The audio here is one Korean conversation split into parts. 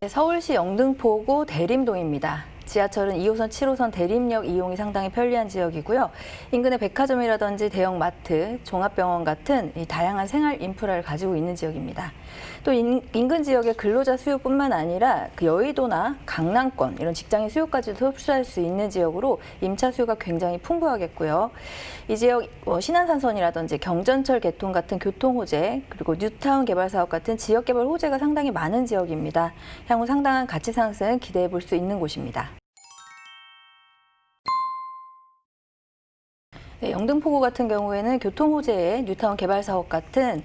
서울시 영등포구 대림동입니다. 지하철은 2호선, 7호선 대림역 이용이 상당히 편리한 지역이고요. 인근의 백화점이라든지 대형 마트, 종합병원 같은 이 다양한 생활 인프라를 가지고 있는 지역입니다. 또 인근 지역의 근로자 수요뿐만 아니라 그 여의도나 강남권 이런 직장인 수요까지도 흡수할 수 있는 지역으로 임차 수요가 굉장히 풍부하겠고요. 이 지역 신안산선이라든지 경전철 개통 같은 교통 호재, 그리고 뉴타운 개발 사업 같은 지역 개발 호재가 상당히 많은 지역입니다. 향후 상당한 가치 상승 기대해 볼 수 있는 곳입니다. 네, 영등포구 같은 경우에는 교통 호재에 뉴타운 개발 사업 같은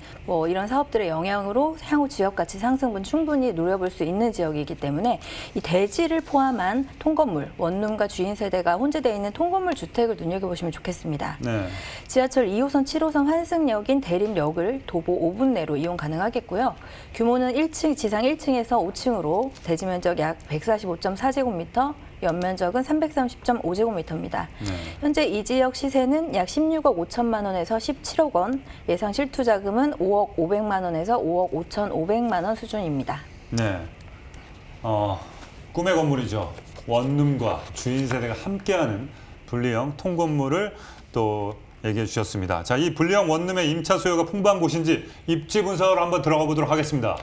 이런 사업들의 영향으로 향후 지역 가치 상승분 충분히 노려볼 수 있는 지역이기 때문에 이 대지를 포함한 통건물, 원룸과 주인 세대가 혼재되어 있는 통건물 주택을 눈여겨보시면 좋겠습니다. 네. 지하철 2호선, 7호선 환승역인 대림역을 도보 5분 내로 이용 가능하겠고요. 규모는 1층, 지상 1층에서 5층으로 대지 면적 약 145.4제곱미터, 연면적은 330.5제곱미터입니다. 현재 이 지역 시세는 약 16억 5천만 원에서 17억 원, 예상 실투자금은 5억 500만 원에서 5억 5,500만 원 수준입니다. 네, 꿈의 건물이죠. 원룸과 주인 세대가 함께하는 분리형 통건물을 또 얘기해 주셨습니다. 자, 이 분리형 원룸의 임차 수요가 풍부한 곳인지 입지 분석을 한번 들어가 보도록 하겠습니다.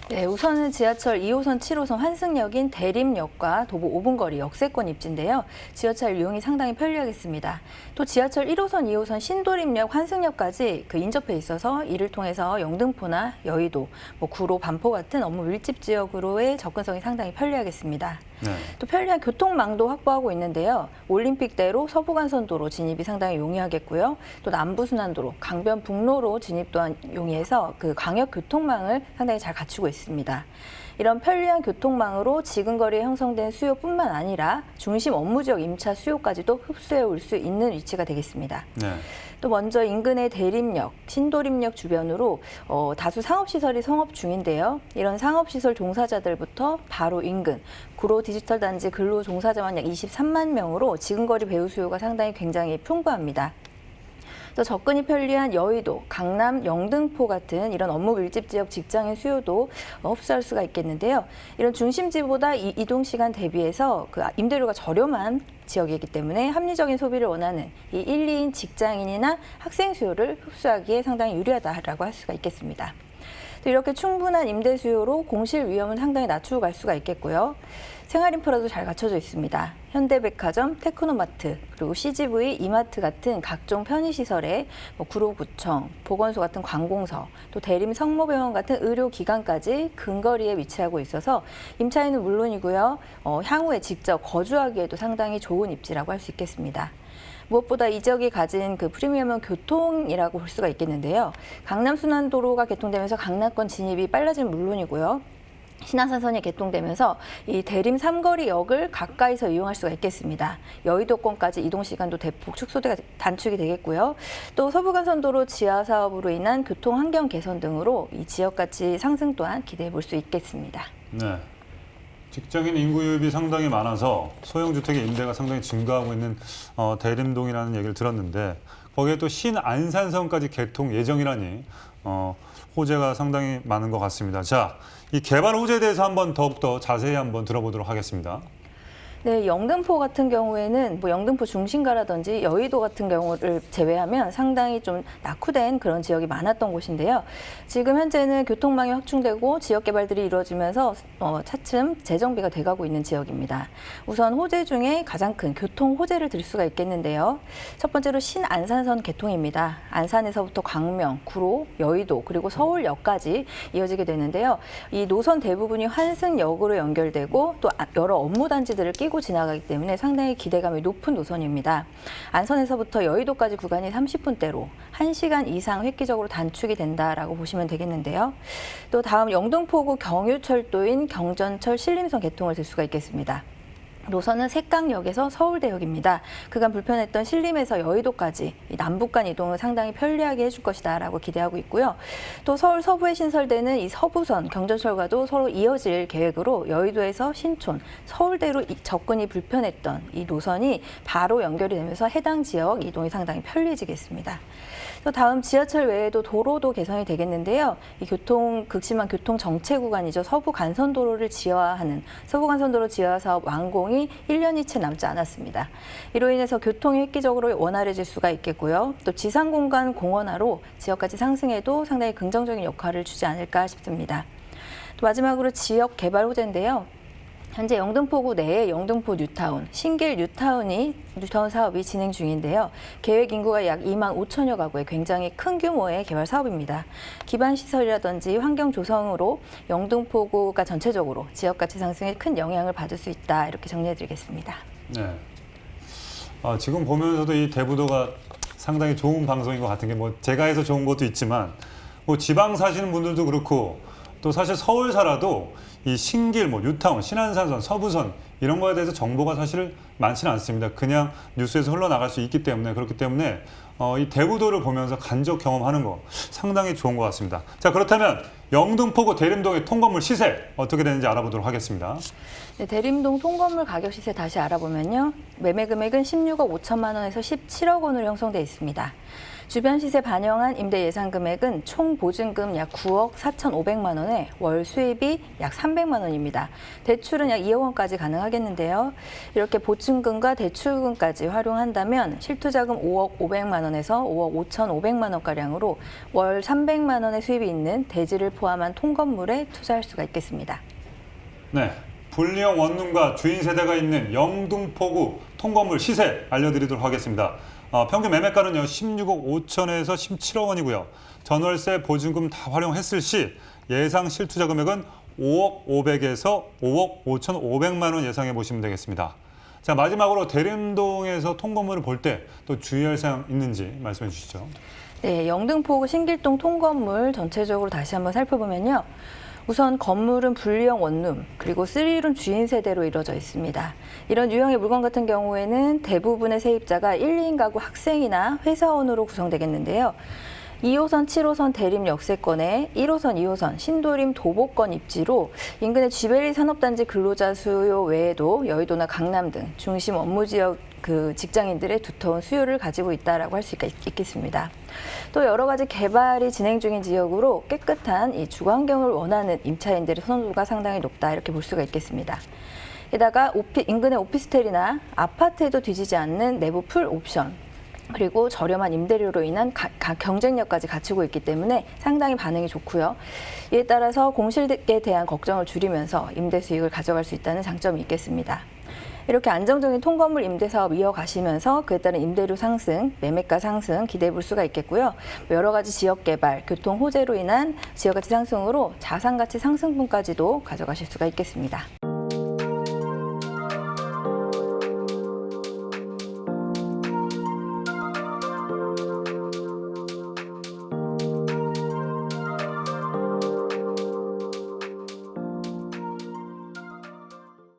네, 우선은 지하철 2호선, 7호선 환승역인 대림역과 도보 5분 거리 역세권 입지인데요. 지하철 이용이 상당히 편리하겠습니다. 또 지하철 1호선, 2호선 신도림역, 환승역까지 인접해 있어서 이를 통해서 영등포나 여의도, 구로, 반포 같은 업무 밀집 지역으로의 접근성이 상당히 편리하겠습니다. 네. 또 편리한 교통망도 확보하고 있는데요. 올림픽대로 서부간선도로 진입이 상당히 용이하겠고요. 또 남부순환도로, 강변북로로 진입 또한 용이해서 광역교통망을 상당히 잘 갖추고 있습니다. 이런 편리한 교통망으로 지근거리에 형성된 수요뿐만 아니라 중심 업무지역 임차 수요까지도 흡수해 올 수 있는 위치가 되겠습니다. 네. 또 먼저 인근의 대림역, 신도림역 주변으로 다수 상업시설이 성업 중인데요. 이런 상업시설 종사자들부터 바로 인근, 구로 디지털 단지 근로 종사자만 약 23만 명으로 지근거리 배우 수요가 상당히 굉장히 풍부합니다. 또 접근이 편리한 여의도, 강남, 영등포 같은 이런 업무 밀집 지역 직장인 수요도 흡수할 수가 있겠는데요. 이런 중심지보다 이동 시간 대비해서 임대료가 저렴한 지역이기 때문에 합리적인 소비를 원하는 이 1, 2인 직장인이나 학생 수요를 흡수하기에 상당히 유리하다라고 할 수가 있겠습니다. 또 이렇게 충분한 임대 수요로 공실 위험은 상당히 낮추고 갈 수가 있겠고요. 생활 인프라도 잘 갖춰져 있습니다. 현대백화점, 테크노마트, 그리고 CGV, 이마트 같은 각종 편의시설에 구로구청, 보건소 같은 관공서, 또 대림 성모병원 같은 의료기관까지 근거리에 위치하고 있어서 임차인은 물론이고요. 향후에 직접 거주하기에도 상당히 좋은 입지라고 할 수 있겠습니다. 무엇보다 이 지역이 가진 프리미엄은 교통이라고 볼 수가 있겠는데요. 강남순환도로가 개통되면서 강남권 진입이 빨라진 물론이고요. 신안산선이 개통되면서 이 대림 삼거리역을 가까이서 이용할 수가 있겠습니다. 여의도권까지 이동 시간도 대폭 단축이 되겠고요. 또 서부간선도로 지하 사업으로 인한 교통 환경 개선 등으로 이 지역 가치 상승 또한 기대해 볼 수 있겠습니다. 네. 직장인 인구 유입이 상당히 많아서 소형 주택의 임대가 상당히 증가하고 있는 대림동이라는 얘기를 들었는데 거기에 또 신안산선까지 개통 예정이라니 호재가 상당히 많은 것 같습니다. 자, 이 개발 호재에 대해서 한번 더욱더 자세히 한번 들어보도록 하겠습니다. 네, 영등포 같은 경우에는 영등포 중심가라든지 여의도 같은 경우를 제외하면 상당히 좀 낙후된 그런 지역이 많았던 곳인데요. 지금 현재는 교통망이 확충되고 지역 개발들이 이루어지면서 차츰 재정비가 돼가고 있는 지역입니다. 우선 호재 중에 가장 큰 교통 호재를 들 수가 있겠는데요. 첫 번째로 신안산선 개통입니다. 안산에서부터 광명, 구로, 여의도 그리고 서울역까지 이어지게 되는데요. 이 노선 대부분이 환승역으로 연결되고 또 여러 업무 단지들을 끼고 지나가기 때문에 상당히 기대감이 높은 노선입니다. 안선에서부터 여의도까지 구간이 30분대로 1시간 이상 획기적으로 단축이 된다라고 보시면 되겠는데요. 또 다음 영등포구 경유철도인 경전철 신림선 개통을 들 수가 있겠습니다. 노선은 색강역에서 서울대역입니다. 그간 불편했던 신림에서 여의도까지 이 남북 간 이동을 상당히 편리하게 해줄 것이다라고 기대하고 있고요. 또 서울 서부에 신설되는 이 서부선 경전철과도 서로 이어질 계획으로 여의도에서 신촌, 서울대로 접근이 불편했던 이 노선이 바로 연결이 되면서 해당 지역 이동이 상당히 편리해지겠습니다. 또 다음 지하철 외에도 도로도 개선이 되겠는데요. 이 극심한 교통 정체 구간이죠. 서부간선도로를 지하화하는 서부간선도로 지하화 사업 완공이 1년이 채 남지 않았습니다. 이로 인해서 교통이 획기적으로 원활해질 수가 있겠고요. 또 지상공간 공원화로 지역가치 상승에도 상당히 긍정적인 역할을 주지 않을까 싶습니다. 또 마지막으로 지역 개발 호재인데요. 현재 영등포구 내에 영등포 뉴타운, 신길 뉴타운 사업이 진행 중인데요. 계획 인구가 약 2만 5천여 가구의 굉장히 큰 규모의 개발 사업입니다. 기반 시설이라든지 환경 조성으로 영등포구가 전체적으로 지역 가치 상승에 큰 영향을 받을 수 있다. 이렇게 정리해드리겠습니다. 네. 지금 보면서도 이 대부도가 상당히 좋은 방송인 것 같은 게 뭐 제가 해서 좋은 것도 있지만 뭐 지방 사시는 분들도 그렇고 또 사실 서울 살아도 이 신길, 뭐 뉴타운, 신안산선, 서부선 이런 거에 대해서 정보가 사실 많지는 않습니다. 그냥 뉴스에서 흘러나갈 수 있기 때문에 그렇기 때문에 이 대부도를 보면서 간접 경험하는 거 상당히 좋은 것 같습니다. 자, 그렇다면 영등포구 대림동의 통건물 시세 어떻게 되는지 알아보도록 하겠습니다. 네, 대림동 통건물 가격 시세 다시 알아보면요. 매매 금액은 16억 5천만 원에서 17억 원으로 형성돼 있습니다. 주변 시세 반영한 임대 예상 금액은 총 보증금 약 9억 4,500만 원에 월 수입이 약 300만 원입니다. 대출은 약 2억 원까지 가능하겠는데요. 이렇게 보증금과 대출금까지 활용한다면 실투자금 5억 500만 원에서 5억 5,500만 원가량으로 월 300만 원의 수입이 있는 대지를 포함한 통건물에 투자할 수가 있겠습니다. 네, 분리형 원룸과 주인 세대가 있는 영등포구 통건물 시세 알려드리도록 하겠습니다. 평균 매매가는요 16억 5천에서 17억 원이고요. 전월세 보증금 다 활용했을 시 예상 실투자 금액은 5억 500에서 5억 5,500만 원 예상해 보시면 되겠습니다. 자, 마지막으로 대림동에서 통건물을 볼 때 또 주의할 사항 있는지 말씀해 주시죠. 네, 영등포구 신길동 통건물 전체적으로 다시 한번 살펴보면요. 우선 건물은 분리형 원룸, 그리고 3룸 주인 세대로 이루어져 있습니다. 이런 유형의 물건 같은 경우에는 대부분의 세입자가 1, 2인 가구 학생이나 회사원으로 구성되겠는데요. 2호선, 7호선 대림 역세권에 1호선, 2호선 신도림 도보권 입지로 인근의 쥐벨리 산업단지 근로자 수요 외에도 여의도나 강남 등 중심 업무 지역 직장인들의 두터운 수요를 가지고 있다라고 할 수 있겠습니다. 또 여러 가지 개발이 진행 중인 지역으로 깨끗한 이 주거 환경을 원하는 임차인들의 선호도가 상당히 높다 이렇게 볼 수가 있겠습니다. 게다가 인근의 오피스텔이나 아파트에도 뒤지지 않는 내부 풀 옵션, 그리고 저렴한 임대료로 인한 경쟁력까지 갖추고 있기 때문에 상당히 반응이 좋고요. 이에 따라서 공실에 대한 걱정을 줄이면서 임대 수익을 가져갈 수 있다는 장점이 있겠습니다. 이렇게 안정적인 통건물 임대 사업 이어가시면서 그에 따른 임대료 상승, 매매가 상승 기대해 볼 수가 있겠고요. 여러 가지 지역 개발, 교통 호재로 인한 지역 가치 상승으로 자산 가치 상승분까지도 가져가실 수가 있겠습니다.